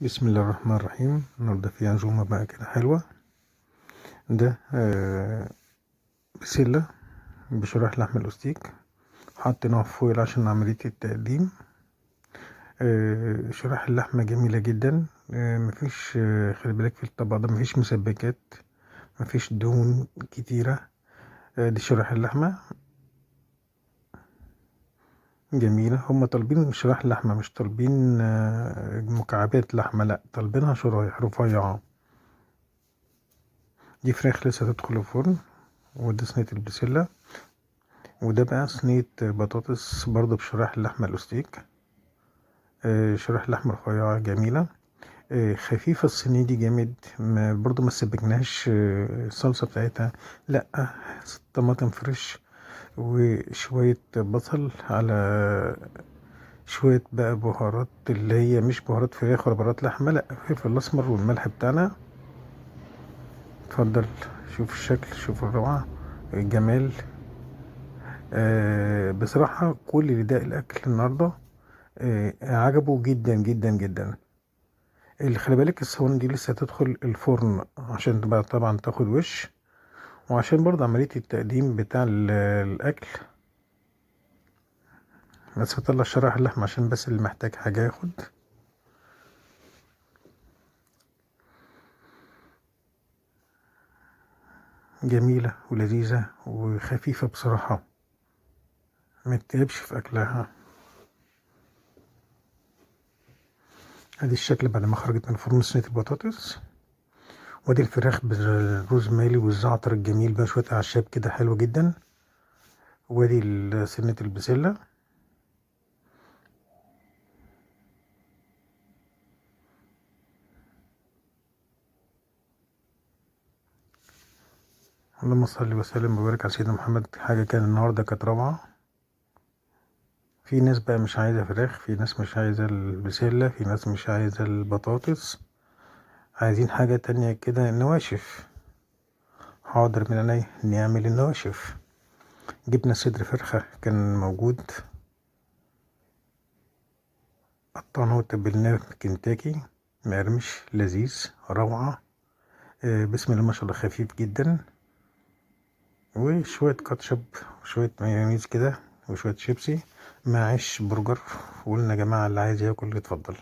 بسم الله الرحمن الرحيم. النهاردة في عزومة بقى كده حلوة. ده بسلة بشرايح لحم الأستيك، حطيناها في فويل عشان عملية التقديم. شرايح اللحمة جميلة جدا. مفيش، خلي بالك في الطبق ده مفيش مسبكات، مفيش دهون كتيرة. دي شرايح اللحمة جميلة. هما طالبين شرايح لحمة، مش طالبين مكعبات لحمة، لأ طالبينها شرايح رفيعة. دي فراخ لسه هتدخل الفرن، ودي صينية البسلة، وده بقى صينية بطاطس برضه بشرايح اللحمة الأستيك. شرايح لحمة رفيعة جميلة، خفيفة. الصينية دي جامد، برضه ما سبكناش الصلصة بتاعتها، لأ. طماطم فريش وشوية بصل، على شوية بقى بهارات اللي هي مش بهارات فراخ ولا بهارات لحمة، لأ، الفلفل الأسمر والملح بتاعنا. اتفضل، شوف الشكل، شوف الروعة، الجمال. بصراحة كل اللي داق الأكل النهاردة عجبه جدا جدا جدا. اللي خلي بالك الصواني دي لسه هتدخل الفرن عشان تبقى طبعا تاخد وش، وعشان برضه عملية التقديم بتاع الأكل. بس هطلع شرايح اللحمة عشان بس اللي محتاج حاجة ياخد. جميلة ولذيذة وخفيفة بصراحة، متتعبش في أكلها. ادي الشكل بعد ما خرجت من الفرن صينية البطاطس، وادي الفراخ بالروزماري والزعتر الجميل بقى، شوية أعشاب كده حلوة جدا، وادي صينية البسلة. اللهم صل وسلم وبارك على سيدنا محمد. حاجة كان النهاردة كانت روعة. في ناس بقى مش عايزة فراخ، في ناس مش عايزة البسلة، في ناس مش عايزة البطاطس، عايزين حاجة تانية كده، نواشف. حاضر من عينيا، نعمل النواشف. جبنا صدر فرخة كان موجود، قطعناه وتبلناه كنتاكي، مقرمش لذيذ روعة. بسم الله ما شاء الله، خفيف جدا، وشوية كاتشب وشوية مايونيز كده وشوية شيبسي مع عيش برجر. وقلنا يا جماعة اللي عايز ياكل يتفضل.